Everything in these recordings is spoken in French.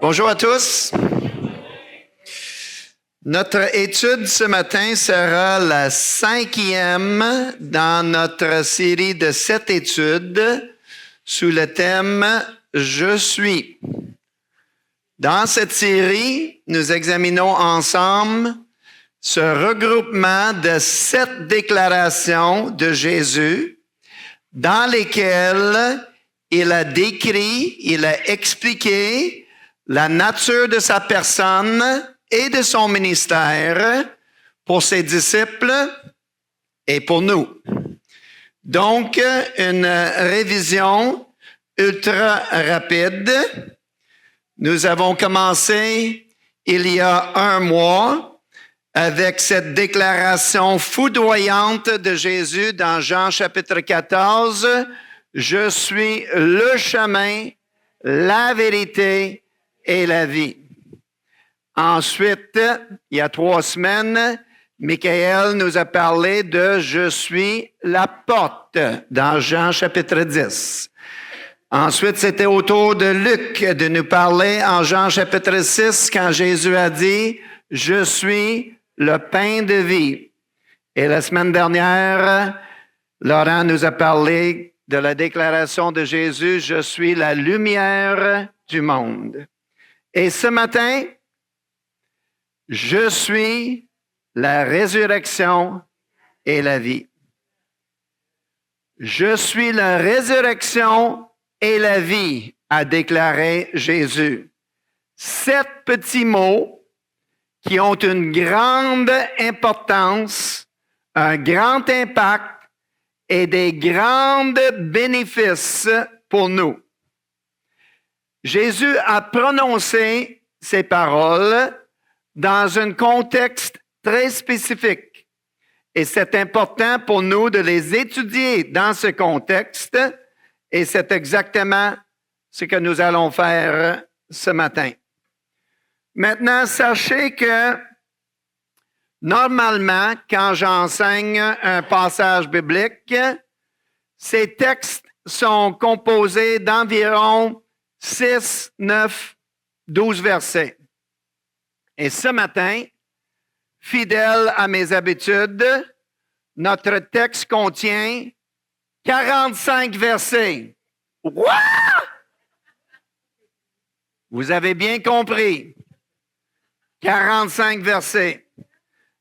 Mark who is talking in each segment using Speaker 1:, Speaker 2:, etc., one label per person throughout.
Speaker 1: Bonjour à tous. Notre étude ce matin sera la 5e dans notre série de 7 études sous le thème « Je suis ». Dans cette série, nous examinons ensemble ce regroupement de 7 déclarations de Jésus dans lesquelles il a décrit, il a expliqué la nature de sa personne et de son ministère pour ses disciples et pour nous. Donc, une révision ultra rapide. Nous avons commencé il y a un mois avec cette déclaration foudroyante de Jésus dans Jean chapitre 14. Je suis le chemin, la vérité et la vie. Ensuite, il y a 3 semaines, Michael nous a parlé de « Je suis la porte » dans Jean chapitre 10. Ensuite, c'était au tour de Luc de nous parler en Jean chapitre 6 quand Jésus a dit « Je suis le pain de vie ». Et la semaine dernière, Laurent nous a parlé de la déclaration de Jésus « Je suis la lumière du monde ». Et ce matin, je suis la résurrection et la vie. Je suis la résurrection et la vie, a déclaré Jésus. 7 petits mots qui ont une grande importance, un grand impact et des grands bénéfices pour nous. Jésus a prononcé ces paroles dans un contexte très spécifique. Et c'est important pour nous de les étudier dans ce contexte. Et c'est exactement ce que nous allons faire ce matin. Maintenant, sachez que normalement, quand j'enseigne un passage biblique, ces textes sont composés d'environ 6, 9, 12 versets. Et ce matin, fidèle à mes habitudes, notre texte contient 45 versets. What? Vous avez bien compris. 45 versets.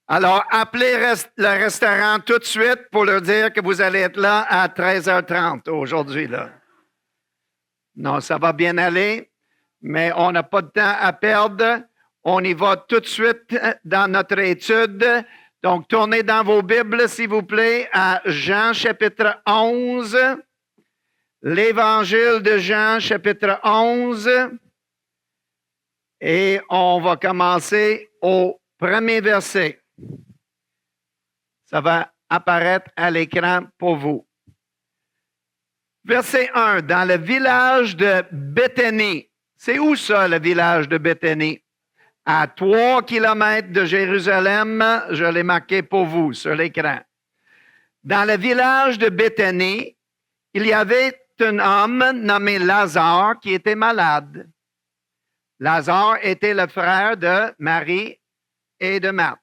Speaker 1: Alors, appelez le restaurant tout de suite pour leur dire que vous allez être là à 13h30 aujourd'hui, là. Non, ça va bien aller, mais on n'a pas de temps à perdre. On y va tout de suite dans notre étude. Donc, tournez dans vos Bibles, s'il vous plaît, à Jean chapitre 11. L'Évangile de Jean chapitre 11. Et on va commencer au premier verset. Ça va apparaître à l'écran pour vous. Verset 1. Dans le village de Béthanie. C'est où ça, le village de Béthanie? À 3 kilomètres de Jérusalem, je l'ai marqué pour vous sur l'écran. Dans le village de Béthanie, il y avait un homme nommé Lazare qui était malade. Lazare était le frère de Marie et de Marthe.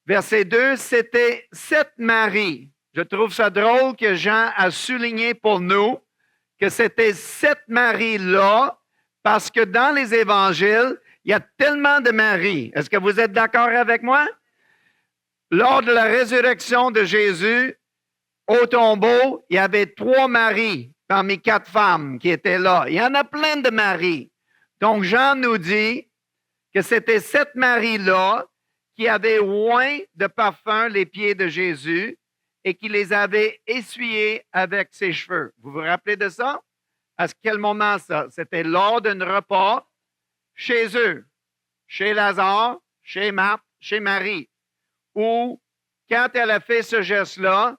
Speaker 1: Verset 2, c'était 7 Maries. Je trouve ça drôle que Jean a souligné pour nous que c'était 7 Maries-là, parce que dans les évangiles, il y a tellement de Marie. Est-ce que vous êtes d'accord avec moi? Lors de la résurrection de Jésus, au tombeau, il y avait 3 Maries parmi 4 femmes qui étaient là. Il y en a plein de Maries. Donc, Jean nous dit que c'était 7 Maries-là qui avaient oint de parfum les pieds de Jésus et qui les avaient essuyés avec ses cheveux. Vous vous rappelez de ça? À quel moment ça? C'était lors d'un repas chez eux, chez Lazare, chez Marthe, chez Marie, où, quand elle a fait ce geste-là,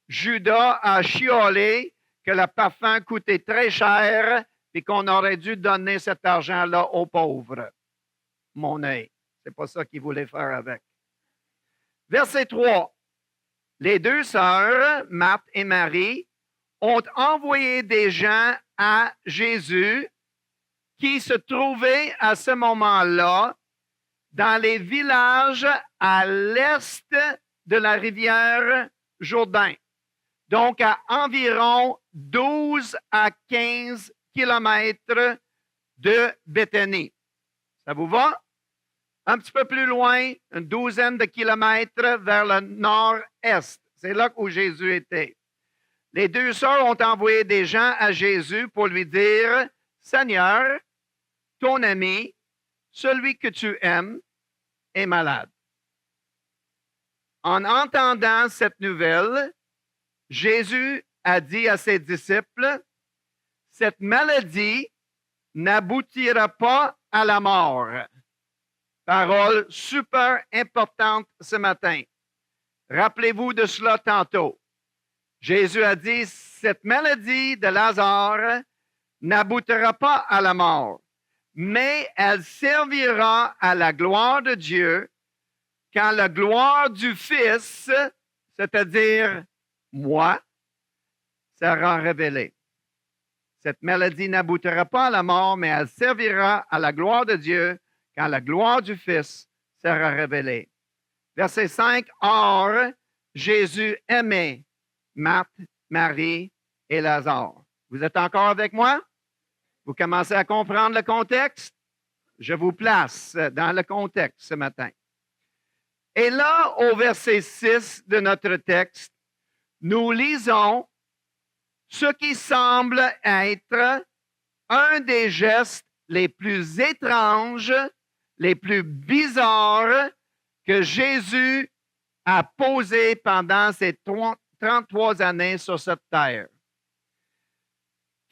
Speaker 1: Judas a chiolé que le parfum coûtait très cher et qu'on aurait dû donner cet argent-là aux pauvres. Mon œil. C'est pas ça qu'il voulait faire avec. Verset 3. Les 2 sœurs, Marthe et Marie, ont envoyé des gens à Jésus qui se trouvaient à ce moment-là dans les villages à l'est de la rivière Jourdain. Donc, à environ 12 à 15 kilomètres de Béthanie. Ça vous va? Un petit peu plus loin, une douzaine de kilomètres vers le nord-est. C'est là où Jésus était. Les deux sœurs ont envoyé des gens à Jésus pour lui dire, « Seigneur, ton ami, celui que tu aimes, est malade. » En entendant cette nouvelle, Jésus a dit à ses disciples, « Cette maladie n'aboutira pas à la mort. » Parole super importante ce matin. Rappelez-vous de cela tantôt. Jésus a dit, cette maladie de Lazare n'aboutira pas à la mort, mais elle servira à la gloire de Dieu quand la gloire du Fils, c'est-à-dire moi, sera révélée. Cette maladie n'aboutira pas à la mort, mais elle servira à la gloire de Dieu quand la gloire du Fils sera révélée. Verset 5, « Or, Jésus aimait Marthe, Marie et Lazare. » Vous êtes encore avec moi? Vous commencez à comprendre le contexte? Je vous place dans le contexte ce matin. Et là, au verset 6 de notre texte, nous lisons ce qui semble être un des gestes les plus étranges, les plus bizarres que Jésus a posé pendant ses 33 années sur cette terre.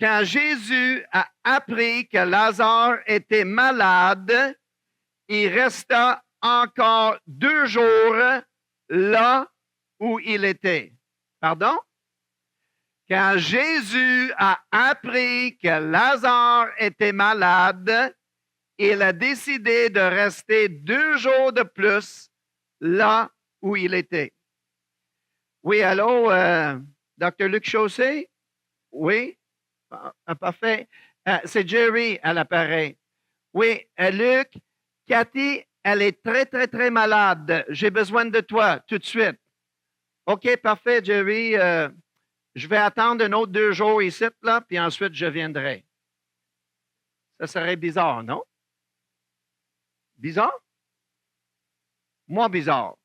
Speaker 1: Quand Jésus a appris que Lazare était malade, il resta encore 2 jours là où il était. Pardon? Quand Jésus a appris que Lazare était malade, il a décidé de rester 2 jours de plus là où il était. Oui, allô, Dr. Luc Chaussé? Oui? Parfait. C'est Jerry à l'appareil. Oui, Luc, Cathy, elle est très, très, très malade. J'ai besoin de toi tout de suite. OK, parfait, Jerry. Je vais attendre un autre 2 jours ici, là, puis ensuite je viendrai. Ça serait bizarre, non? Bizarre? Moi, bizarre.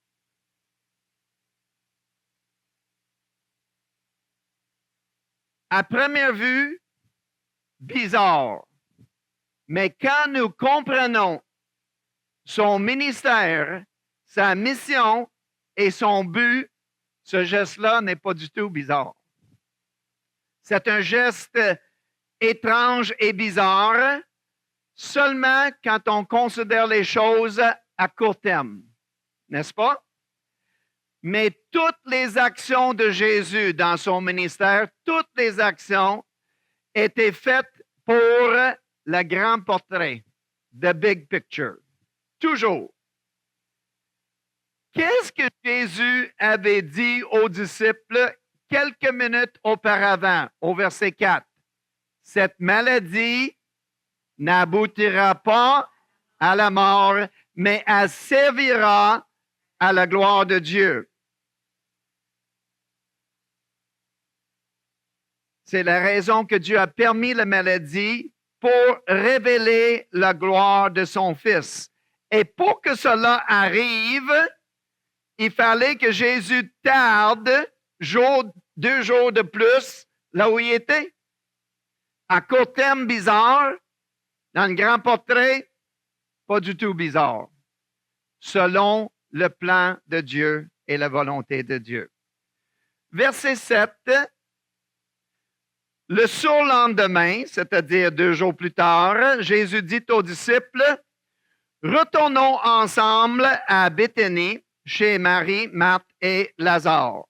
Speaker 1: À première vue, bizarre. Mais quand nous comprenons son ministère, sa mission et son but, ce geste-là n'est pas du tout bizarre. C'est un geste étrange et bizarre seulement quand on considère les choses à court terme, n'est-ce pas? Mais toutes les actions de Jésus dans son ministère, toutes les actions étaient faites pour le grand portrait, the big picture. Toujours. Qu'est-ce que Jésus avait dit aux disciples quelques minutes auparavant, au verset 4? Cette maladie n'aboutira pas à la mort, mais elle servira à la gloire de Dieu. C'est la raison que Dieu a permis la maladie pour révéler la gloire de son Fils. Et pour que cela arrive, il fallait que Jésus tarde 2 jours de plus là où il était. À court terme, bizarre. Dans le grand portrait, pas du tout bizarre. Selon le plan de Dieu et la volonté de Dieu. Verset 7. Le surlendemain, c'est-à-dire 2 jours plus tard, Jésus dit aux disciples, « Retournons ensemble à Béthanie, chez Marie, Marthe et Lazare. »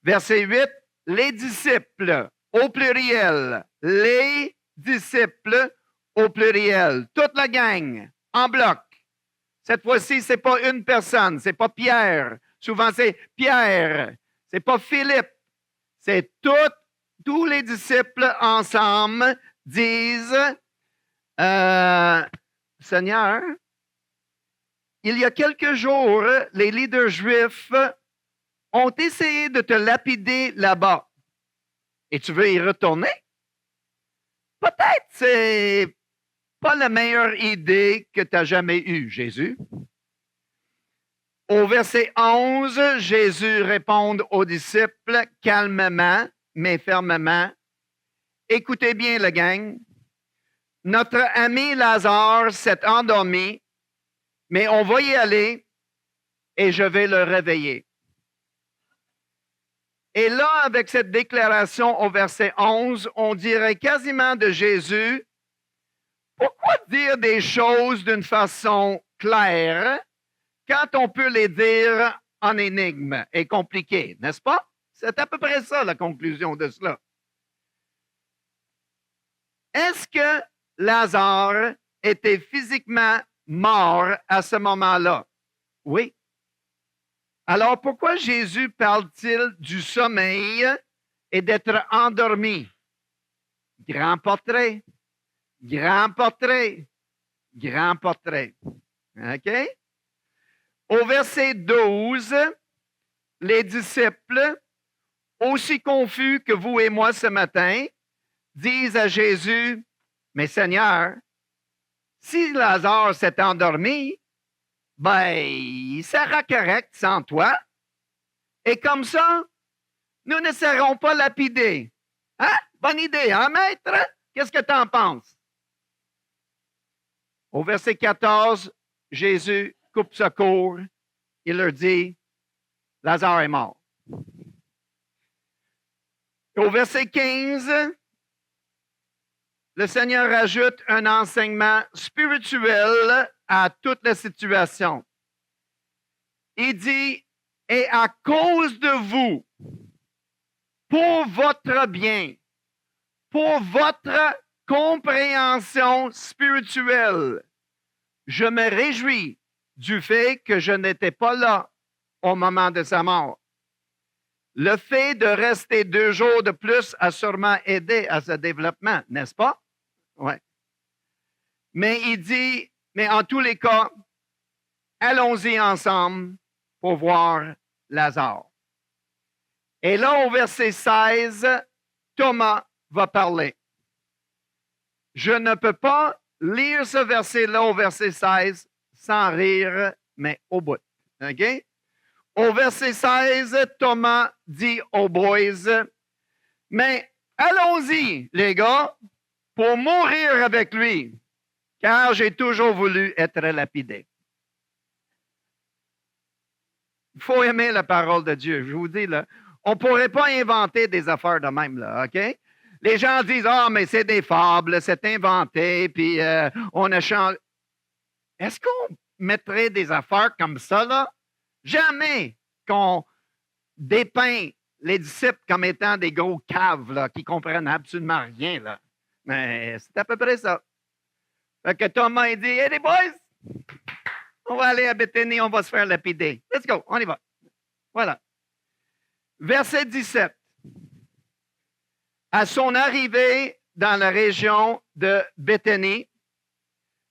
Speaker 1: Verset 8, les disciples, au pluriel, les disciples, au pluriel, toute la gang, en bloc. Cette fois-ci, ce n'est pas une personne, ce n'est pas Pierre. Souvent, c'est Pierre, ce n'est pas Philippe, c'est tous les disciples ensemble disent, Seigneur, il y a quelques jours, les leaders juifs ont essayé de te lapider là-bas. Et tu veux y retourner? Peut-être c'est pas la meilleure idée que tu as jamais eue, Jésus. Au verset 11, Jésus répond aux disciples calmement, mais fermement. Écoutez bien, la gang. Notre ami Lazare s'est endormi, mais on va y aller et je vais le réveiller. Et là, avec cette déclaration au verset 11, on dirait quasiment de Jésus, pourquoi dire des choses d'une façon claire quand on peut les dire en énigme et compliqué, n'est-ce pas? C'est à peu près ça la conclusion de cela. Est-ce que Lazare était physiquement mort à ce moment-là? Oui. Alors pourquoi Jésus parle-t-il du sommeil et d'être endormi? Grand portrait, grand portrait, grand portrait. OK? Au verset 12, les disciples, aussi confus que vous et moi ce matin, disent à Jésus, mais Seigneur, si Lazare s'est endormi, ben, il sera correct sans toi. Et comme ça, nous ne serons pas lapidés. Hein? Bonne idée, hein, maître? Qu'est-ce que tu en penses? Au verset 14, Jésus coupe ce court. Il leur dit, Lazare est mort. Au verset 15, le Seigneur ajoute un enseignement spirituel à toute la situation. Il dit, et à cause de vous, pour votre bien, pour votre compréhension spirituelle, je me réjouis du fait que je n'étais pas là au moment de sa mort. Le fait de rester 2 jours de plus a sûrement aidé à ce développement, n'est-ce pas? Oui. Mais il dit, mais en tous les cas, allons-y ensemble pour voir Lazare. Et là, au verset 16, Thomas va parler. Je ne peux pas lire ce verset-là au verset 16 sans rire, mais au bout. OK? Au verset 16, Thomas dit aux boys, mais allons-y, les gars, pour mourir avec lui, car j'ai toujours voulu être lapidé. Il faut aimer la parole de Dieu. Je vous dis, là, on ne pourrait pas inventer des affaires de même, là, OK? Les gens disent, ah, mais c'est des fables, c'est inventé, puis on a changé. Est-ce qu'on mettrait des affaires comme ça, là? Jamais qu'on dépeint les disciples comme étant des gros caves, là, qui comprennent absolument rien, là. Mais c'est à peu près ça. Fait que Thomas, il dit, hey, les boys, on va aller à Béthanie, on va se faire lapider. Let's go, on y va. Voilà. Verset 17. À son arrivée dans la région de Béthanie,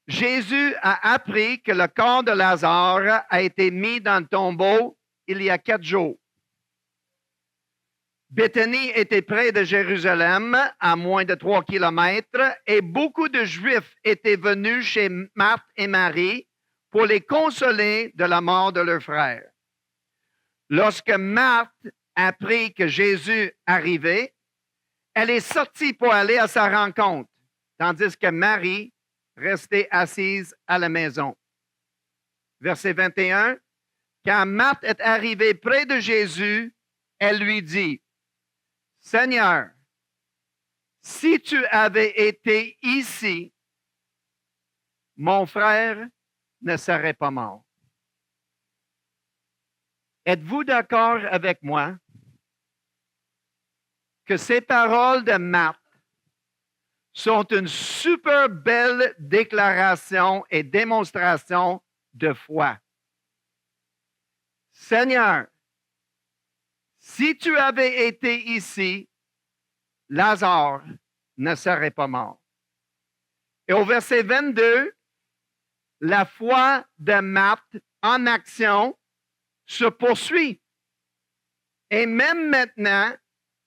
Speaker 1: Jésus a appris que le corps de Lazare a été mis dans le tombeau il y a 4 jours. Béthanie était près de Jérusalem, à moins de 3 kilomètres, et beaucoup de Juifs étaient venus chez Marthe et Marie pour les consoler de la mort de leur frère. Lorsque Marthe apprit que Jésus arrivait, elle est sortie pour aller à sa rencontre, tandis que Marie restait assise à la maison. Verset 21, quand Marthe est arrivée près de Jésus, elle lui dit, Seigneur, si tu avais été ici, mon frère ne serait pas mort. Êtes-vous d'accord avec moi que ces paroles de Marthe sont une super belle déclaration et démonstration de foi? Seigneur, si tu avais été ici, Lazare ne serait pas mort. Et au verset 22, la foi de Marthe en action se poursuit. Et même maintenant,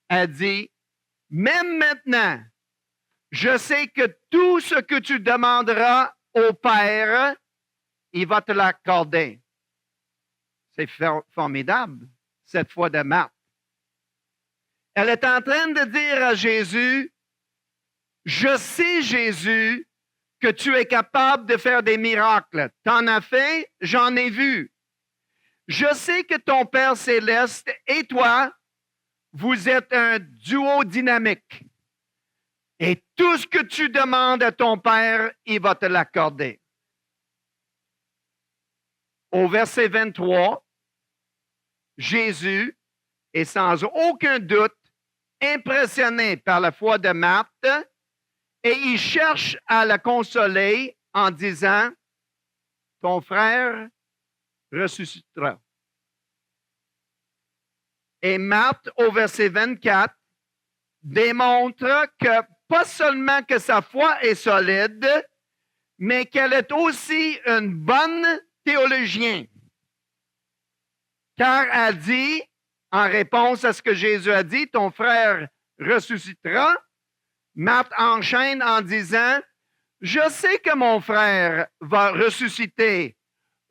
Speaker 1: elle dit, même maintenant, je sais que tout ce que tu demanderas au Père, il va te l'accorder. C'est formidable, cette foi de Marthe. Elle est en train de dire à Jésus, je sais, Jésus, que tu es capable de faire des miracles. T'en as fait, j'en ai vu. Je sais que ton Père céleste et toi, vous êtes un duo dynamique. Et tout ce que tu demandes à ton Père, il va te l'accorder. Au verset 23, Jésus est sans aucun doute impressionné par la foi de Marthe et il cherche à la consoler en disant, ton frère ressuscitera. Et Marthe, au verset 24, démontre que pas seulement que sa foi est solide, mais qu'elle est aussi une bonne théologienne. Car elle dit, en réponse à ce que Jésus a dit, ton frère ressuscitera. Marthe enchaîne en disant, je sais que mon frère va ressusciter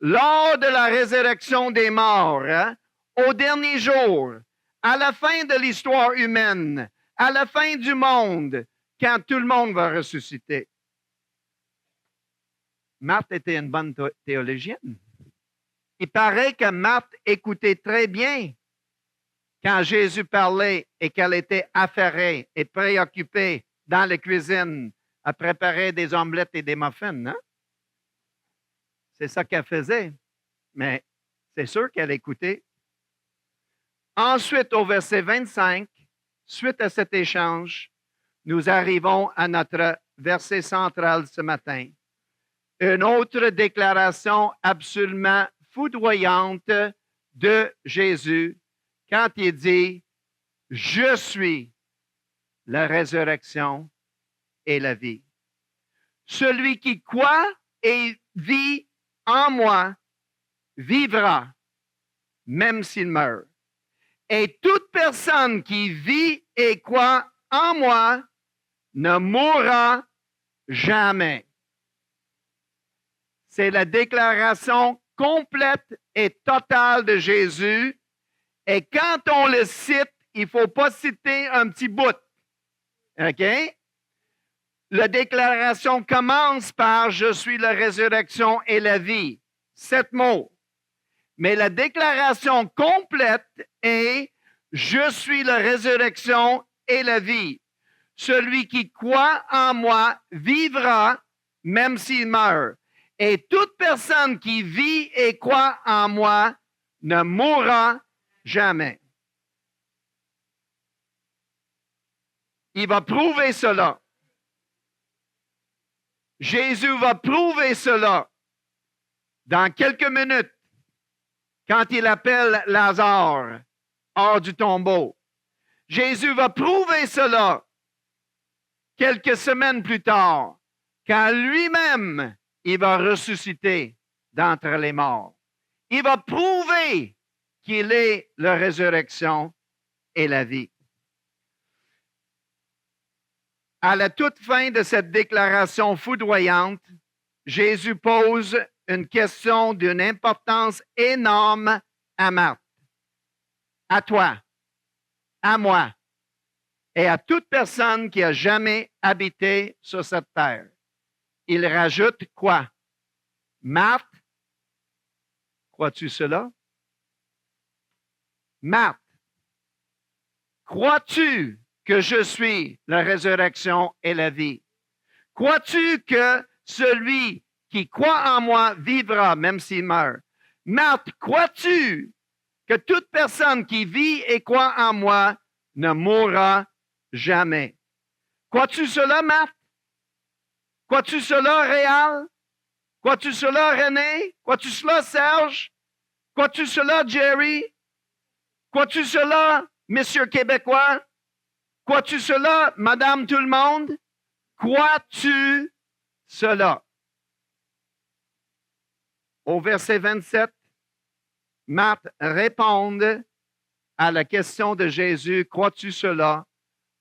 Speaker 1: lors de la résurrection des morts, hein, au dernier jour, à la fin de l'histoire humaine, à la fin du monde, quand tout le monde va ressusciter. Marthe était une bonne théologienne. Il paraît que Marthe écoutait très bien quand Jésus parlait et qu'elle était affairée et préoccupée dans la cuisine à préparer des omelettes et des muffins. Hein? C'est ça qu'elle faisait. Mais c'est sûr qu'elle écoutait. Ensuite, au verset 25, suite à cet échange, nous arrivons à notre verset central ce matin. Une autre déclaration absolument foudroyante de Jésus quand il dit « Je suis la résurrection et la vie. Celui qui croit et vit en moi vivra, même s'il meurt. Et toute personne qui vit et croit en moi ne mourra jamais. » C'est la déclaration complète et totale de Jésus. Et quand on le cite, il ne faut pas citer un petit bout. OK? La déclaration commence par « Je suis la résurrection et la vie ». 7 mots. Mais la déclaration complète est « Je suis la résurrection et la vie. Celui qui croit en moi vivra, même s'il meurt. Et toute personne qui vit et croit en moi ne mourra jamais. » Il va prouver cela. Jésus va prouver cela dans quelques minutes quand il appelle Lazare hors du tombeau. Jésus va prouver cela quelques semaines plus tard quand lui-même il va ressusciter d'entre les morts. Il va prouver qu'il est la résurrection et la vie. À la toute fin de cette déclaration foudroyante, Jésus pose une question d'une importance énorme à Marthe, à toi, à moi et à toute personne qui a jamais habité sur cette terre. Il rajoute quoi? Marthe, crois-tu cela? Marthe, crois-tu que je suis la résurrection et la vie? Crois-tu que celui qui croit en moi vivra même s'il meurt? Marthe, crois-tu que toute personne qui vit et croit en moi ne mourra jamais? Crois-tu cela, Marthe? Crois-tu cela, Réal? Crois-tu cela, René? Crois-tu cela, Serge? Crois-tu cela, Jerry? Crois-tu cela, Monsieur Québécois? Crois-tu cela, Madame tout le monde? Crois-tu cela? Au verset 27, Marthe répond à la question de Jésus, crois-tu cela?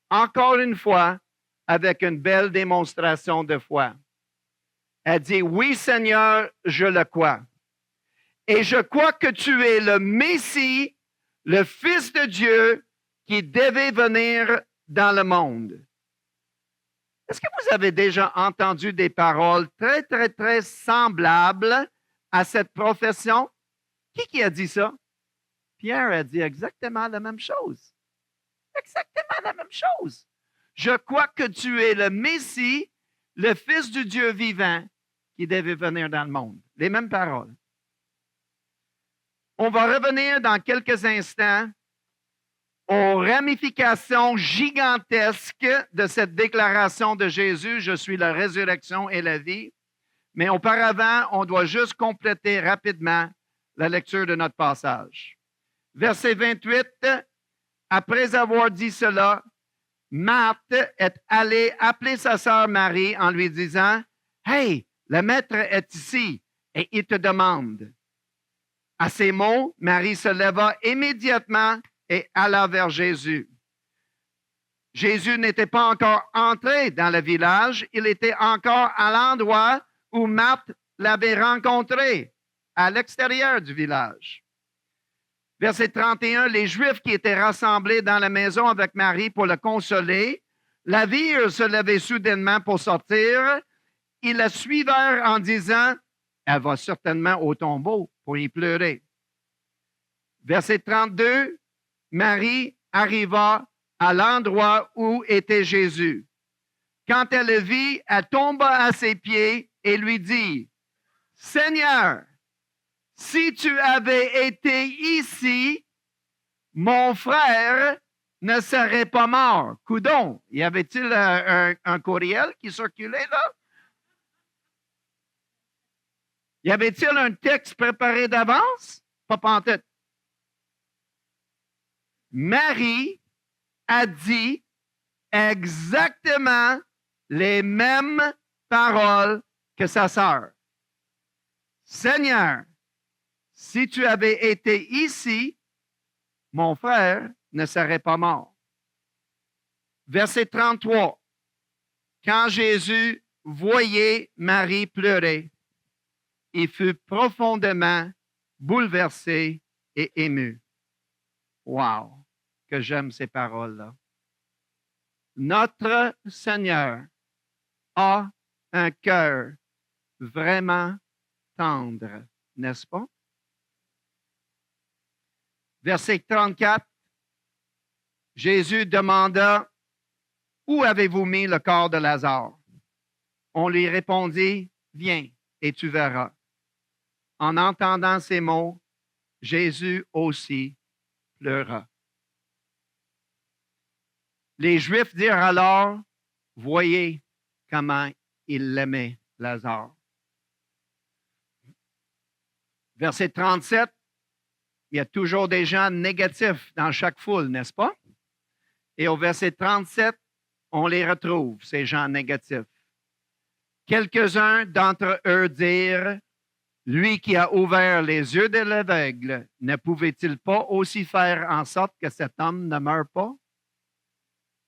Speaker 1: Encore une fois, avec une belle démonstration de foi. Elle dit, oui Seigneur, je le crois. Et je crois que tu es le Messie, le Fils de Dieu qui devait venir dans le monde. Est-ce que vous avez déjà entendu des paroles très, très, très semblables à cette profession? Qui a dit ça? Pierre a dit exactement la même chose. Exactement la même chose. Je crois que tu es le Messie, le Fils du Dieu vivant qui devait venir dans le monde. Les mêmes paroles. On va revenir dans quelques instants aux ramifications gigantesques de cette déclaration de Jésus, je suis la résurrection et la vie. Mais auparavant, on doit juste compléter rapidement la lecture de notre passage. Verset 28, après avoir dit cela, Marthe est allée appeler sa sœur Marie en lui disant, « Hey, le maître est ici et il te demande. » À ces mots, Marie se leva immédiatement et alla vers Jésus. Jésus n'était pas encore entré dans le village, il était encore à l'endroit où Marthe l'avait rencontré, à l'extérieur du village. Verset 31, les Juifs qui étaient rassemblés dans la maison avec Marie pour le consoler, la virent se lever soudainement pour sortir. Ils la suivirent en disant, elle va certainement au tombeau pour y pleurer. Verset 32, Marie arriva à l'endroit où était Jésus. Quand elle le vit, elle tomba à ses pieds et lui dit, « Seigneur, si tu avais été ici, mon frère ne serait pas mort. » Coudon, y avait-il un courriel qui circulait là? Y avait-il un texte préparé d'avance? Pas pantoute. Marie a dit exactement les mêmes paroles que sa sœur. Seigneur, si tu avais été ici, mon frère ne serait pas mort. Verset 33. Quand Jésus voyait Marie pleurer, il fut profondément bouleversé et ému. Wow, que j'aime ces paroles-là. Notre Seigneur a un cœur vraiment tendre, n'est-ce pas? Verset 34, Jésus demanda, « Où avez-vous mis le corps de Lazare? » On lui répondit, « Viens et tu verras. » En entendant ces mots, Jésus aussi pleura. Les Juifs dirent alors, « Voyez comment il l'aimait, Lazare. » Verset 37, il y a toujours des gens négatifs dans chaque foule, n'est-ce pas? Et au verset 37, on les retrouve, ces gens négatifs. Quelques-uns d'entre eux dirent, « Lui qui a ouvert les yeux de l'aveugle, ne pouvait-il pas aussi faire en sorte que cet homme ne meure pas? »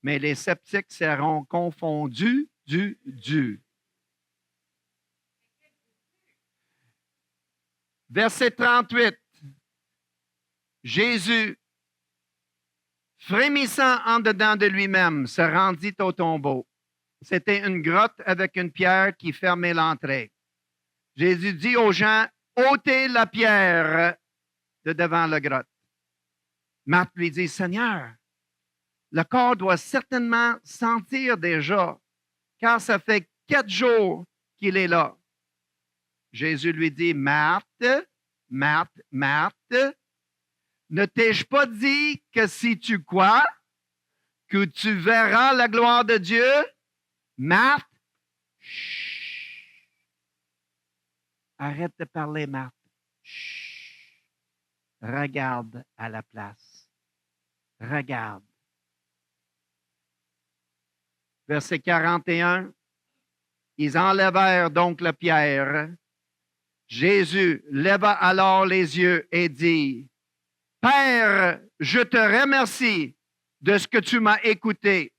Speaker 1: Mais les sceptiques seront confondus du. Verset 38. Jésus, frémissant en dedans de lui-même, se rendit au tombeau. C'était une grotte avec une pierre qui fermait l'entrée. Jésus dit aux gens, ôtez la pierre de devant la grotte. Marthe lui dit, Seigneur, le corps doit certainement sentir déjà, car ça fait 4 jours qu'il est là. Jésus lui dit, Marthe, Marthe, Marthe, ne t'ai-je pas dit que si tu crois, que tu verras la gloire de Dieu? Marthe, chut. Arrête de parler, Marthe. Chut. Regarde à la place. Regarde. Verset 41. Ils enlevèrent donc la pierre. Jésus leva alors les yeux et dit, « Père, je te remercie de ce que tu m'as écouté.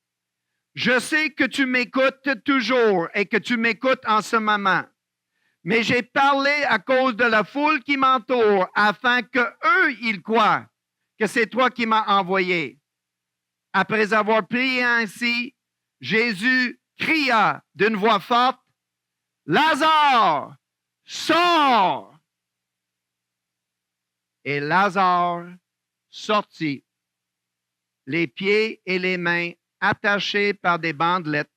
Speaker 1: Je sais que tu m'écoutes toujours et que tu m'écoutes en ce moment. Mais j'ai parlé à cause de la foule qui m'entoure afin qu'eux, ils croient que c'est toi qui m'as envoyé. » Après avoir prié ainsi, Jésus cria d'une voix forte, « Lazare, sors! » Et Lazare sortit, les pieds et les mains attachés par des bandelettes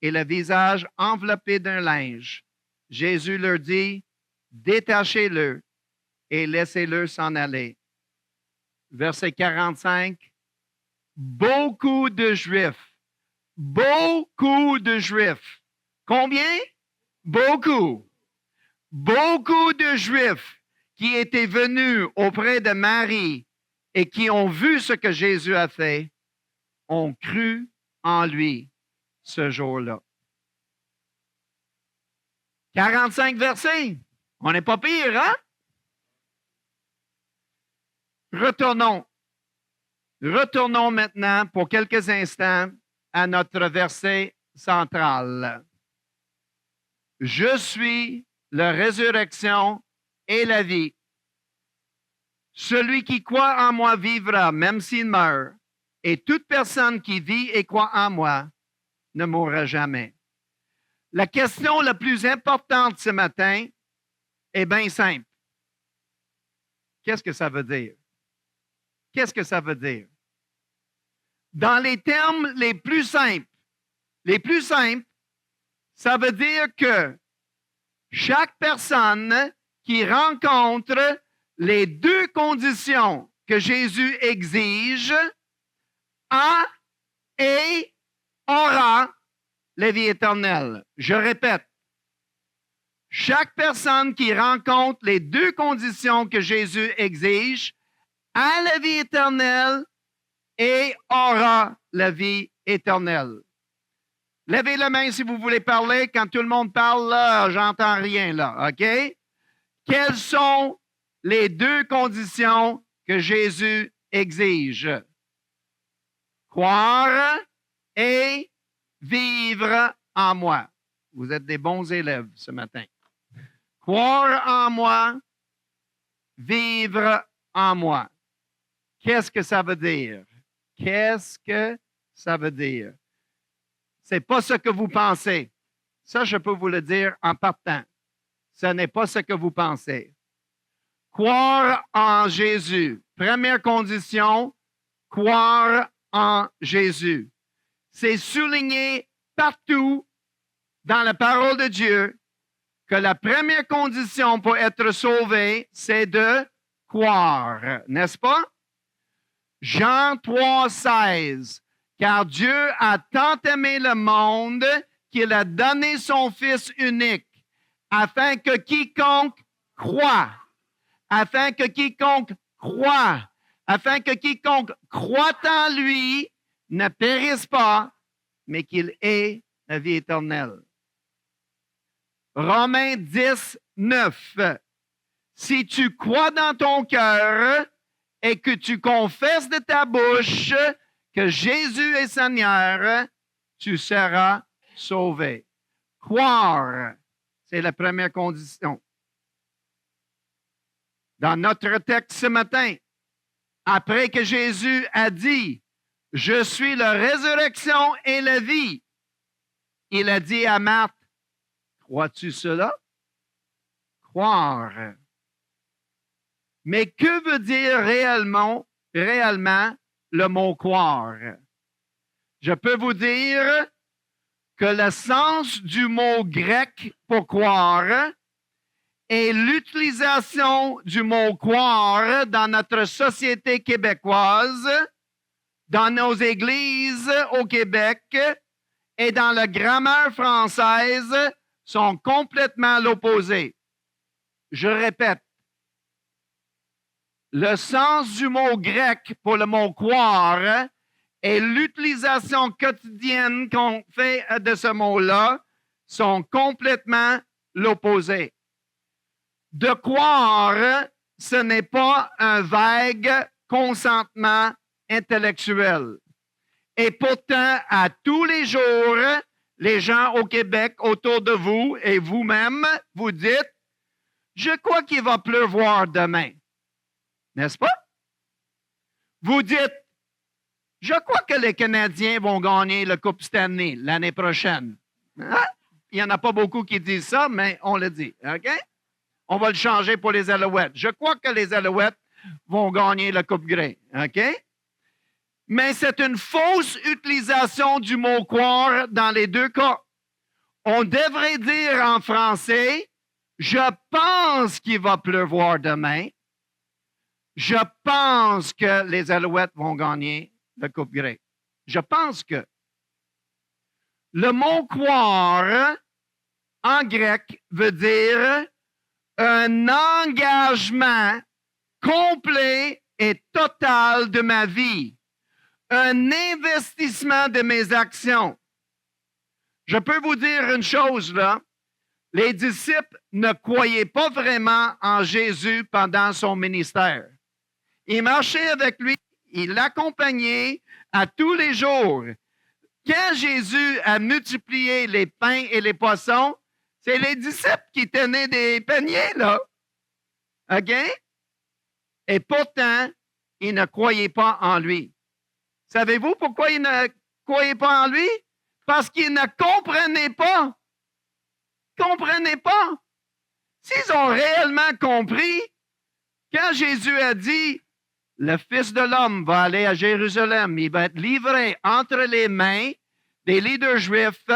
Speaker 1: et le visage enveloppé d'un linge. Jésus leur dit, « Détachez-le et laissez-le s'en aller. » Verset 45. Beaucoup de Juifs. Combien? Beaucoup. Beaucoup de Juifs qui étaient venus auprès de Marie et qui ont vu ce que Jésus a fait, ont cru en lui ce jour-là. 45 versets. On n'est pas pire, hein? Retournons maintenant pour quelques instants à notre verset central. Je suis la résurrection et la vie. Celui qui croit en moi vivra, même s'il meurt, et toute personne qui vit et croit en moi ne mourra jamais. La question la plus importante ce matin est bien simple. Qu'est-ce que ça veut dire? Qu'est-ce que ça veut dire? Dans les termes les plus simples, ça veut dire que chaque personne qui rencontre les deux conditions que Jésus exige a et aura la vie éternelle. Je répète, chaque personne qui rencontre les deux conditions que Jésus exige a la vie éternelle et aura la vie éternelle. Levez la main si vous voulez parler. Quand tout le monde parle, là, j'entends rien, là, OK? Quelles sont les deux conditions que Jésus exige? Croire et vivre en moi. Vous êtes des bons élèves ce matin. Croire en moi, vivre en moi. Qu'est-ce que ça veut dire? Qu'est-ce que ça veut dire? C'est pas ce que vous pensez. Ça, je peux vous le dire en partant. Ce n'est pas ce que vous pensez. Croire en Jésus. Première condition, croire en Jésus. C'est souligné partout dans la parole de Dieu que la première condition pour être sauvé, c'est de croire, n'est-ce pas? Jean 3,16. Car Dieu a tant aimé le monde qu'il a donné son Fils unique, afin que quiconque croit en lui ne périsse pas, mais qu'il ait la vie éternelle. Romains 10, 9. Si tu crois dans ton cœur et que tu confesses de ta bouche que Jésus est Seigneur, tu seras sauvé. Croire, c'est la première condition. Dans notre texte ce matin, après que Jésus a dit, « Je suis la résurrection et la vie », il a dit à Marthe, « Crois-tu cela? » Croire. Mais que veut dire réellement le mot croire? Je peux vous dire que le sens du mot grec pour croire et l'utilisation du mot croire dans notre société québécoise, dans nos églises au Québec et dans la grammaire française sont complètement l'opposé. Je répète, le sens du mot grec pour le mot croire et l'utilisation quotidienne qu'on fait de ce mot-là
Speaker 2: sont complètement l'opposé. De croire, ce n'est pas un vague consentement intellectuel. Et pourtant, à tous les jours, les gens au Québec autour de vous et vous-même, vous dites, je crois qu'il va pleuvoir demain. N'est-ce pas? Vous dites, je crois que les Canadiens vont gagner la Coupe Stanley l'année prochaine. Hein? Il n'y en a pas beaucoup qui disent ça, mais on le dit. OK? On va le changer pour les Alouettes. Je crois que les Alouettes vont gagner la Coupe Grey. OK? Mais c'est une fausse utilisation du mot croire dans les deux cas. On devrait dire en français, je pense qu'il va pleuvoir demain. Je pense que les Alouettes vont gagner la Coupe Grey. Je pense que. Le mot croire en grec veut dire un engagement complet et total de ma vie. Un investissement de mes actions. Je peux vous dire une chose, là. Les disciples ne croyaient pas vraiment en Jésus pendant son ministère. Ils marchaient avec lui, ils l'accompagnaient à tous les jours. Quand Jésus a multiplié les pains et les poissons, c'est les disciples qui tenaient des paniers, là. OK? Et pourtant, ils ne croyaient pas en lui. Savez-vous pourquoi ils ne croyaient pas en lui? Parce qu'ils ne comprenaient pas. Comprenaient pas. S'ils ont réellement compris, quand Jésus a dit, le Fils de l'homme va aller à Jérusalem, il va être livré entre les mains des leaders juifs,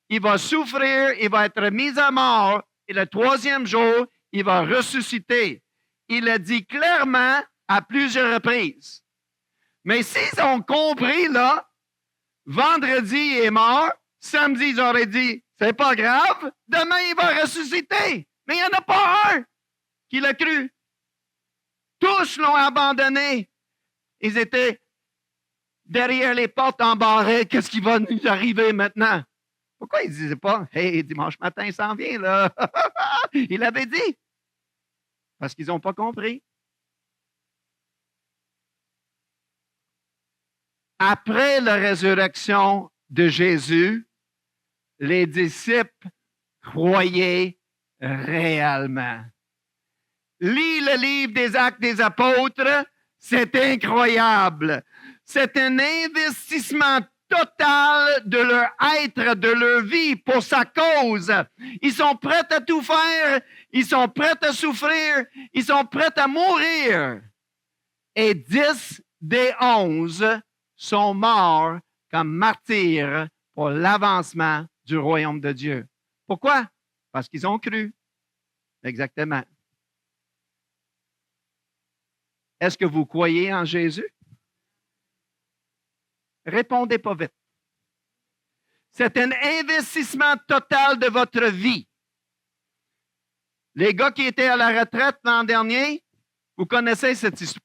Speaker 2: il va souffrir, il va être mis à mort, et le troisième jour, il va ressusciter. Il a dit clairement à plusieurs reprises. Mais s'ils ont compris, là, vendredi, il est mort, samedi, ils auraient dit, c'est pas grave, demain, il va ressusciter. Mais il n'y en a pas un qui l'a cru. Tous l'ont abandonné. Ils étaient derrière les portes embarrées. Qu'est-ce qui va nous arriver maintenant? Pourquoi ils ne disaient pas, hey, dimanche matin, il s'en vient, là? Il avait dit. Parce qu'ils n'ont pas compris. Après la résurrection de Jésus, les disciples croyaient réellement. Lis le livre des Actes des Apôtres, c'est incroyable. C'est un investissement total de leur être, de leur vie pour sa cause. Ils sont prêts à tout faire, ils sont prêts à souffrir, ils sont prêts à mourir. Et 10 des 11 sont morts comme martyrs pour l'avancement du royaume de Dieu. Pourquoi? Parce qu'ils ont cru. Exactement. Est-ce que vous croyez en Jésus? Répondez pas vite. C'est un investissement total de votre vie. Les gars qui étaient à la retraite l'an dernier, vous connaissez cette histoire.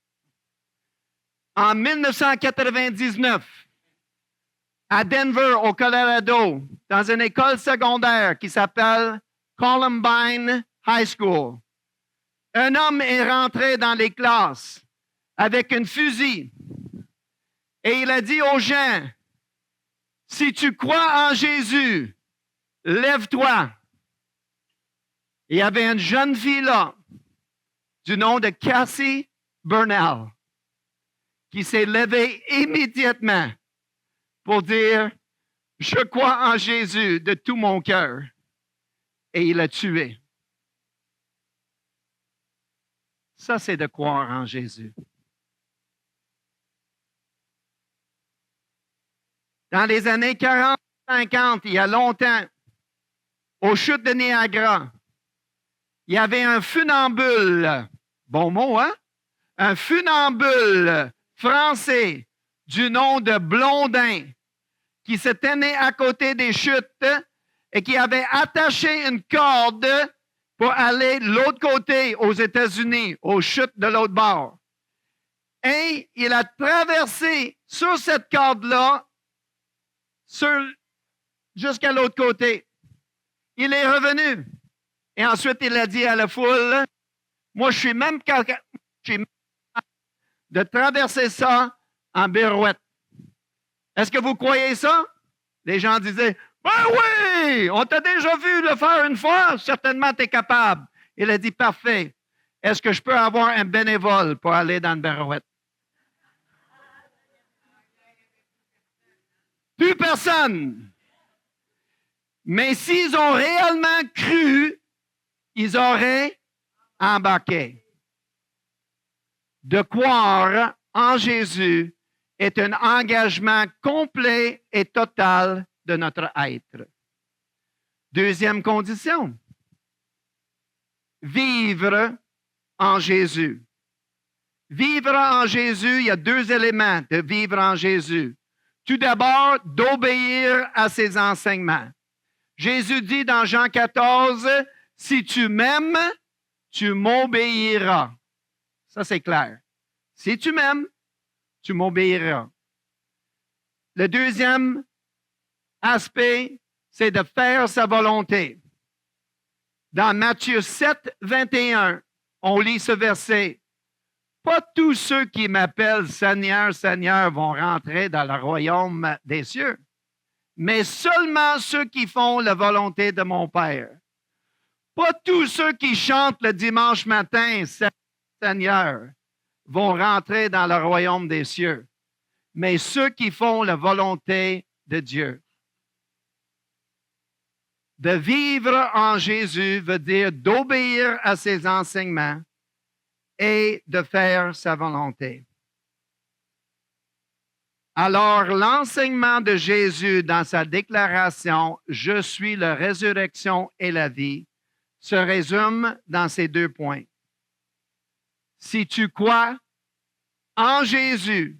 Speaker 2: En 1999, à Denver, au Colorado, dans une école secondaire qui s'appelle Columbine High School, un homme est rentré dans les classes avec un fusil et il a dit aux gens, si tu crois en Jésus, lève-toi. Il y avait une jeune fille là, du nom de Cassie Bernal, qui s'est levée immédiatement pour dire, je crois en Jésus de tout mon cœur. Et il l'a tué. Ça, c'est de croire en Jésus. Dans les années 40-50, il y a longtemps, aux chutes de Niagara, il y avait un funambule, bon mot, hein? Un funambule français du nom de Blondin qui se tenait à côté des chutes et qui avait attaché une corde pour aller de l'autre côté aux États-Unis, aux chutes de l'autre bord. Et il a traversé sur cette corde-là jusqu'à l'autre côté. il est revenu. Et ensuite, il a dit à la foule, moi, je suis même capable de traverser ça en birouette. Est-ce que vous croyez ça? Les gens disaient, ben oui, on t'a déjà vu le faire une fois, certainement tu es capable. Il a dit, parfait. Est-ce que je peux avoir un bénévole pour aller dans une birouette? Plus personne. Mais s'ils ont réellement cru, ils auraient embarqué. De croire en Jésus est un engagement complet et total de notre être. Deuxième condition, vivre en Jésus. Vivre en Jésus, il y a deux éléments de vivre en Jésus. Tout d'abord, d'obéir à ses enseignements. Jésus dit dans Jean 14, « Si tu m'aimes, tu m'obéiras. » Ça, c'est clair. Si tu m'aimes, tu m'obéiras. Le deuxième aspect, c'est de faire sa volonté. Dans Matthieu 7, 21, on lit ce verset. « Pas tous ceux qui m'appellent Seigneur, Seigneur vont rentrer dans le royaume des cieux, mais seulement ceux qui font la volonté de mon Père. Pas tous ceux qui chantent le dimanche matin, Seigneur, vont rentrer dans le royaume des cieux, mais ceux qui font la volonté de Dieu. » De vivre en Jésus veut dire d'obéir à ses enseignements et de faire sa volonté. Alors, l'enseignement de Jésus dans sa déclaration « Je suis la résurrection et la vie » se résume dans ces deux points. Si tu crois en Jésus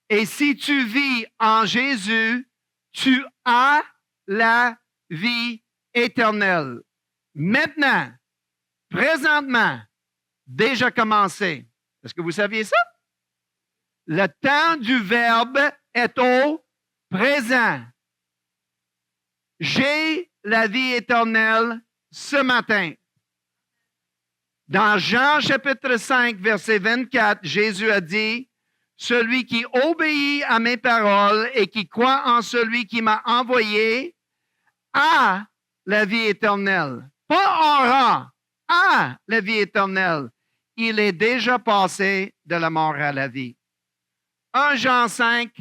Speaker 2: et si tu vis en Jésus, tu as la vie éternelle. Maintenant, présentement, déjà commencé. Est-ce que vous saviez ça? Le temps du verbe est au présent. J'ai la vie éternelle ce matin. Dans Jean chapitre 5, verset 24, Jésus a dit, « Celui qui obéit à mes paroles et qui croit en celui qui m'a envoyé a la vie éternelle. » Pas aura, a la vie éternelle. Il est déjà passé de la mort à la vie. 1 Jean 5,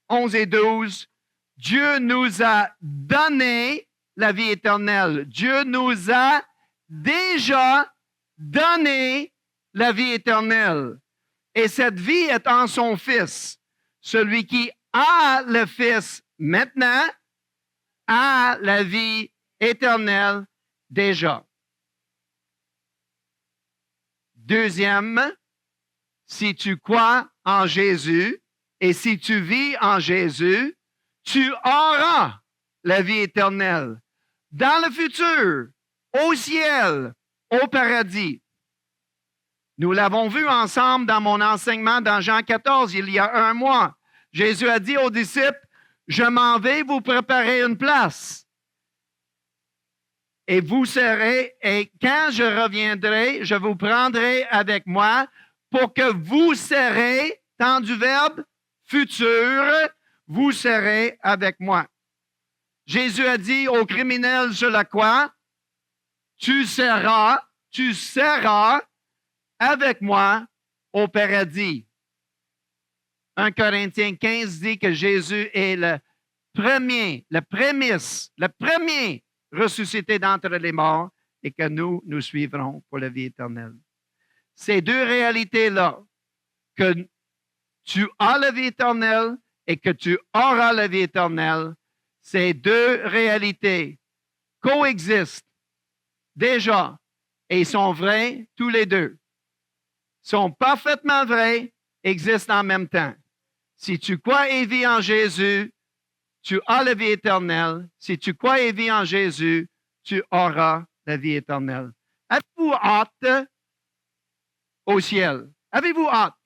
Speaker 2: 11 et 12, Dieu nous a donné la vie éternelle. Dieu nous a déjà donné la vie éternelle. Et cette vie est en son Fils. Celui qui a le Fils maintenant a la vie éternelle déjà. Deuxième, si tu crois en Jésus et si tu vis en Jésus, tu auras la vie éternelle dans le futur, au ciel, au paradis. Nous l'avons vu ensemble dans mon enseignement dans Jean 14, il y a un mois. Jésus a dit aux disciples, « Je m'en vais vous préparer une place. Et vous serez, et quand je reviendrai, je vous prendrai avec moi pour que vous serez, temps du verbe futur, vous serez avec moi. » Jésus a dit aux criminels sur la croix, tu seras avec moi au paradis. 1 Corinthiens 15 dit que Jésus est le premier ressuscité d'entre les morts et que nous suivrons pour la vie éternelle. Ces deux réalités-là, que tu as la vie éternelle et que tu auras la vie éternelle, ces deux réalités coexistent déjà et sont vraies tous les deux. Sont parfaitement vraies, existent en même temps. Si tu crois et vis en Jésus, tu as la vie éternelle. Si tu crois et vis en Jésus, tu auras la vie éternelle. Avez-vous hâte au ciel? Avez-vous hâte?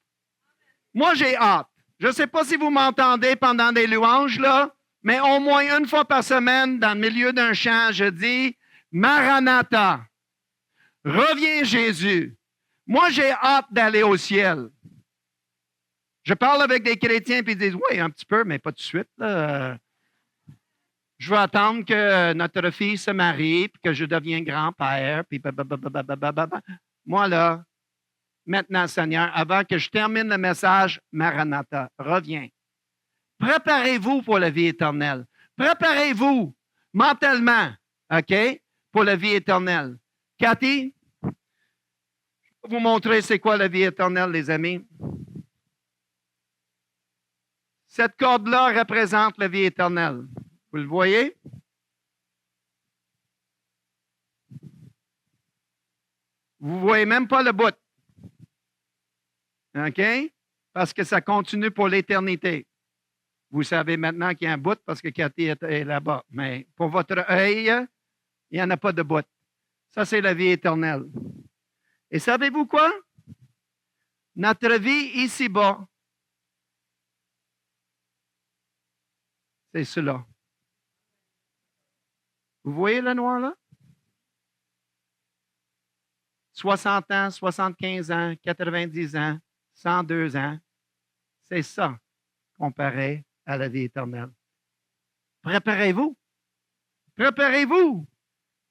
Speaker 2: Moi, j'ai hâte. Je ne sais pas si vous m'entendez pendant des louanges, là, mais au moins une fois par semaine, dans le milieu d'un chant, je dis Maranatha. Reviens Jésus. Moi, j'ai hâte d'aller au ciel. Je parle avec des chrétiens puis ils disent oui, un petit peu, mais pas tout de suite. Là. Je veux attendre que notre fille se marie puis que je devienne grand-père. Puis moi, là, maintenant, Seigneur, avant que je termine le message, Maranatha, reviens. Préparez-vous pour la vie éternelle. Préparez-vous mentalement, OK, pour la vie éternelle. Cathy, je vais vous montrer c'est quoi la vie éternelle, les amis. Cette corde-là représente la vie éternelle. Vous le voyez? Vous ne voyez même pas le bout. OK? Parce que ça continue pour l'éternité. Vous savez maintenant qu'il y a un bout parce que Cathy est là-bas. Mais pour votre œil, il n'y en a pas de bout. Ça, c'est la vie éternelle. Et savez-vous quoi? Notre vie ici-bas, c'est cela. Vous voyez le noir là? 60 ans, 75 ans, 90 ans, 102 ans. C'est ça comparé à la vie éternelle. Préparez-vous. Préparez-vous.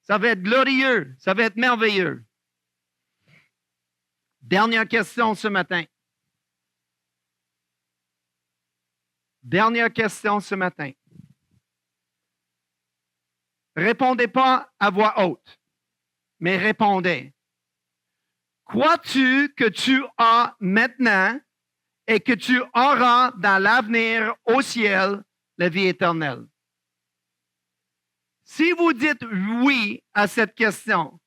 Speaker 2: Ça va être glorieux. Ça va être merveilleux. Dernière question ce matin. Dernière question ce matin. Répondez pas à voix haute, mais répondez. Crois-tu que tu as maintenant et que tu auras dans l'avenir au ciel la vie éternelle? Si vous dites oui à cette question,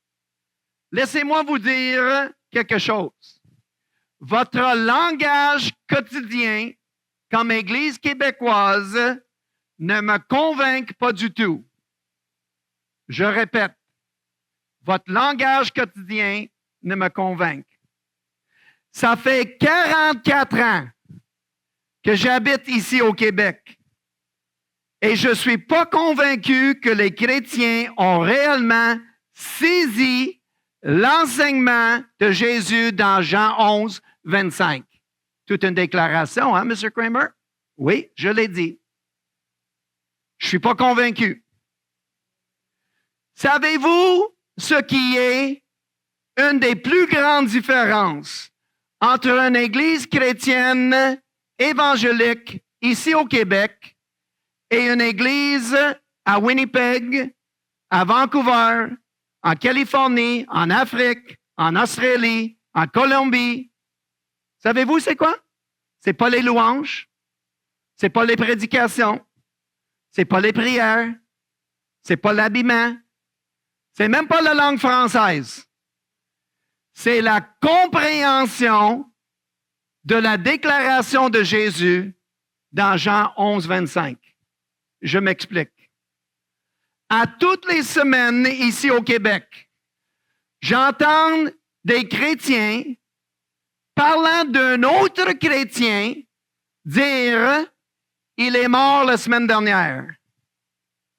Speaker 2: laissez-moi vous dire quelque chose. Votre langage quotidien comme Église québécoise ne me convainc pas du tout. Je répète, votre langage quotidien ne me convainc. Ça fait 44 ans que j'habite ici au Québec et je ne suis pas convaincu que les chrétiens ont réellement saisi l'enseignement de Jésus dans Jean 11, 25. Toute une déclaration, hein, M. Kramer? Oui, je l'ai dit. Je ne suis pas convaincu. Savez-vous ce qui est une des plus grandes différences entre une église chrétienne évangélique ici au Québec et une église à Winnipeg, à Vancouver, en Californie, en Afrique, en Australie, en Colombie? Savez-vous c'est quoi? C'est pas les louanges, c'est pas les prédications, c'est pas les prières, c'est pas l'habillement, c'est même pas la langue française. C'est la compréhension de la déclaration de Jésus dans Jean 11, 25. Je m'explique. À toutes les semaines ici au Québec, j'entends des chrétiens parlant d'un autre chrétien dire « Il est mort la semaine dernière.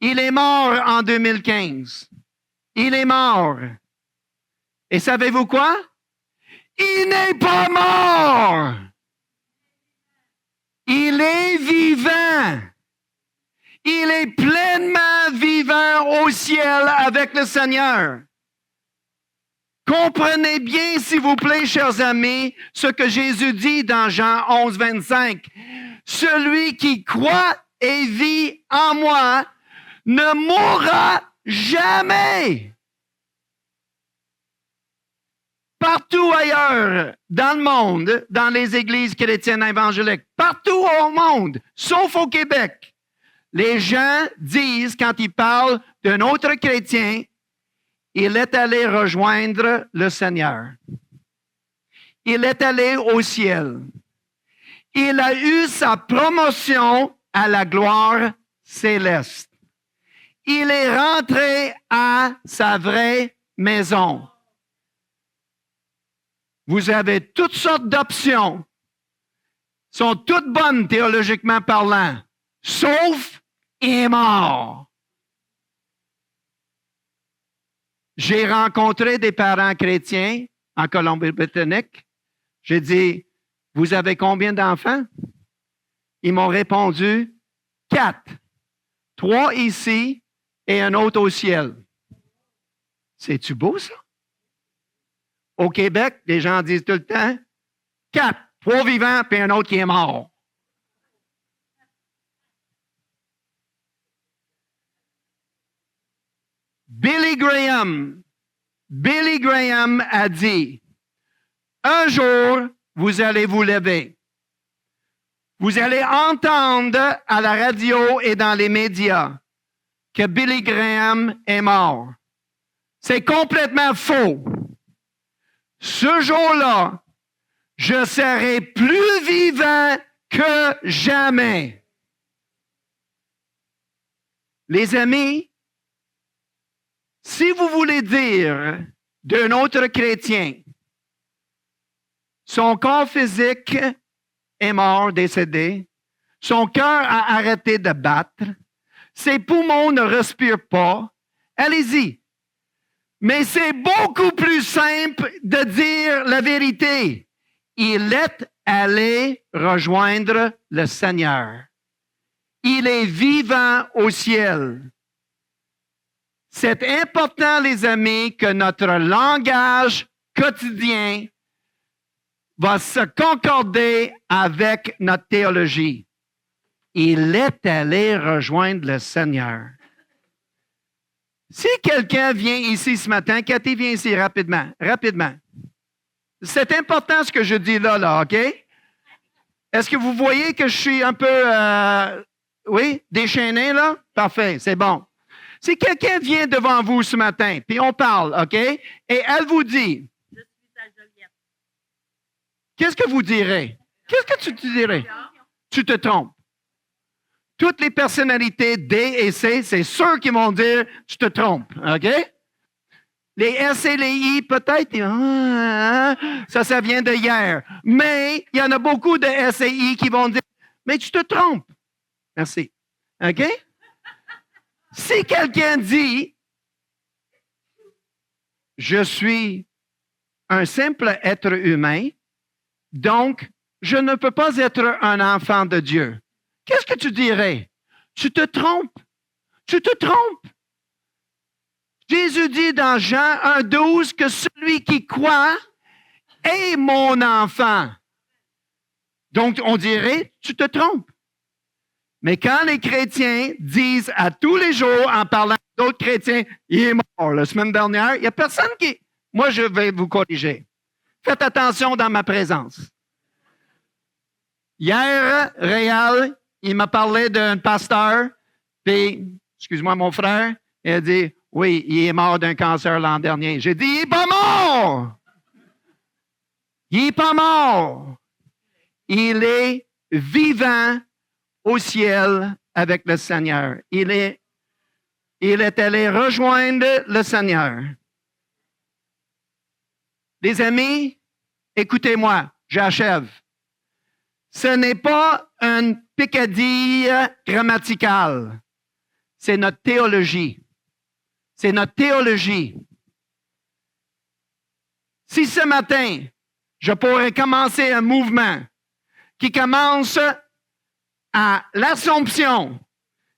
Speaker 2: Il est mort en 2015. Il est mort. » Et savez-vous quoi? Il n'est pas mort. Il est vivant. Il est pleinement vivant au ciel avec le Seigneur. Comprenez bien, s'il vous plaît, chers amis, ce que Jésus dit dans Jean 11, 25. Celui qui croit et vit en moi ne mourra jamais. Partout ailleurs dans le monde, dans les églises chrétiennes évangéliques, partout au monde, sauf au Québec, les gens disent, quand ils parlent d'un autre chrétien, il est allé rejoindre le Seigneur. Il est allé au ciel. Il a eu sa promotion à la gloire céleste. Il est rentré à sa vraie maison. Vous avez toutes sortes d'options. Sont toutes bonnes théologiquement parlant, sauf il est mort. J'ai rencontré des parents chrétiens en Colombie-Britannique. J'ai dit, vous avez combien d'enfants? Ils m'ont répondu, 4. 3 ici et un autre au ciel. C'est-tu beau, ça? Au Québec, les gens disent tout le temps, 4, 3 vivants puis un autre qui est mort. Billy Graham a dit, un jour, vous allez vous lever. Vous allez entendre à la radio et dans les médias que Billy Graham est mort. C'est complètement faux. Ce jour-là, je serai plus vivant que jamais. Les amis, si vous voulez dire d'un autre chrétien, son corps physique est mort, décédé, son cœur a arrêté de battre, ses poumons ne respirent pas, allez-y. Mais c'est beaucoup plus simple de dire la vérité. Il est allé rejoindre le Seigneur. Il est vivant au ciel. C'est important, les amis, que notre langage quotidien va se concorder avec notre théologie. Il est allé rejoindre le Seigneur. Si quelqu'un vient ici ce matin, Cathy, viens ici rapidement. C'est important ce que je dis là, OK? Est-ce que vous voyez que je suis un peu, déchaîné, là? Parfait, c'est bon. Si quelqu'un vient devant vous ce matin, puis on parle, OK? Et elle vous dit, je suis ta Joliette. Qu'est-ce que vous direz? Qu'est-ce que tu dirais? Tu te trompes. Toutes les personnalités D et C, c'est ceux qui vont dire « tu te trompes ». OK? Les S et les I, peut-être, ça vient de hier. Mais il y en a beaucoup de S et I qui vont dire « mais tu te trompes ». Merci. OK? Si quelqu'un dit « je suis un simple être humain, donc je ne peux pas être un enfant de Dieu ». Qu'est-ce que tu dirais? Tu te trompes. Tu te trompes. Jésus dit dans Jean 1,12 que celui qui croit est mon enfant. Donc, on dirait, tu te trompes. Mais quand les chrétiens disent à tous les jours, en parlant d'autres chrétiens, il est mort la semaine dernière, il n'y a personne qui... Moi, je vais vous corriger. Faites attention dans ma présence. Hier, Réal, il m'a parlé d'un pasteur, puis, excuse-moi, mon frère, il a dit, oui, il est mort d'un cancer l'an dernier. J'ai dit, il n'est pas mort! Il n'est pas mort! Il est vivant au ciel avec le Seigneur. Il est allé rejoindre le Seigneur. Les amis, écoutez-moi, j'achève. Ce n'est pas une picadille grammaticale. C'est notre théologie. C'est notre théologie. Si ce matin, je pourrais commencer un mouvement qui commence à l'Assomption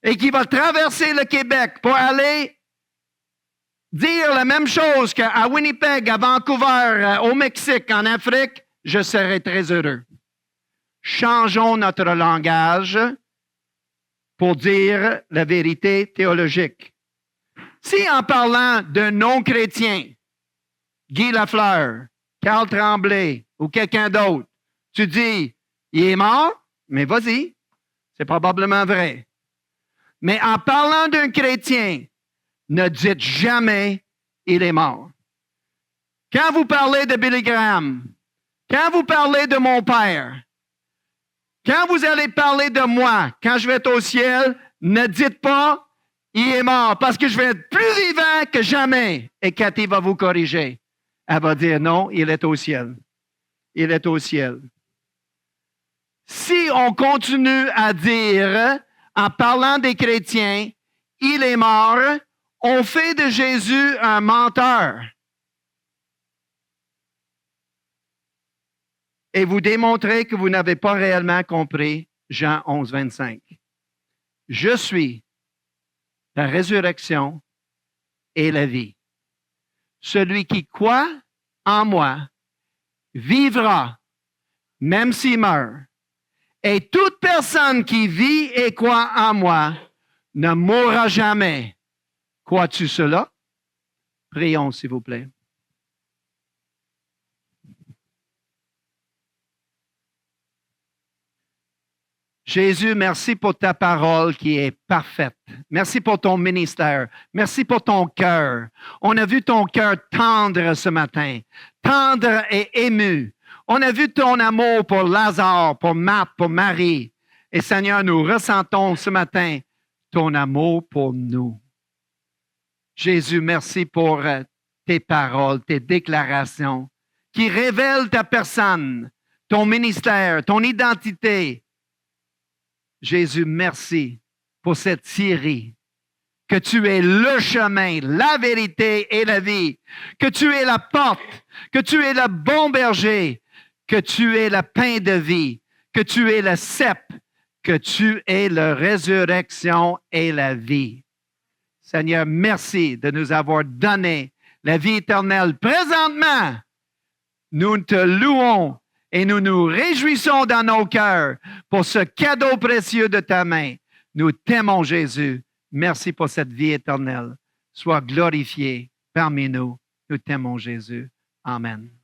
Speaker 2: et qui va traverser le Québec pour aller dire la même chose qu'à Winnipeg, à Vancouver, au Mexique, en Afrique, je serais très heureux. Changeons notre langage pour dire la vérité théologique. Si en parlant d'un non-chrétien, Guy Lafleur, Carl Tremblay ou quelqu'un d'autre, tu dis, il est mort, mais vas-y, c'est probablement vrai. Mais en parlant d'un chrétien, ne dites jamais, il est mort. Quand vous parlez de Billy Graham, quand vous parlez de mon père, quand vous allez parler de moi, quand je vais être au ciel, ne dites pas, il est mort, parce que je vais être plus vivant que jamais. Et Cathy va vous corriger. Elle va dire, non, il est au ciel. Il est au ciel. Si on continue à dire, en parlant des chrétiens, il est mort, on fait de Jésus un menteur. Et vous démontrez que vous n'avez pas réellement compris Jean 11, 25. Je suis la résurrection et la vie. Celui qui croit en moi vivra, même s'il meurt. Et toute personne qui vit et croit en moi ne mourra jamais. Crois-tu cela? Prions, s'il vous plaît. Jésus, merci pour ta parole qui est parfaite. Merci pour ton ministère. Merci pour ton cœur. On a vu ton cœur tendre ce matin, tendre et ému. On a vu ton amour pour Lazare, pour Marthe, pour Marie. Et Seigneur, nous ressentons ce matin ton amour pour nous. Jésus, merci pour tes paroles, tes déclarations qui révèlent ta personne, ton ministère, ton identité. Jésus, merci pour cette série, que tu es le chemin, la vérité et la vie, que tu es la porte, que tu es le bon berger, que tu es le pain de vie, que tu es le cep, que tu es la résurrection et la vie. Seigneur, merci de nous avoir donné la vie éternelle. Présentement, nous te louons et nous nous réjouissons dans nos cœurs pour ce cadeau précieux de ta main. Nous t'aimons, Jésus. Merci pour cette vie éternelle. Sois glorifié parmi nous. Nous t'aimons, Jésus. Amen.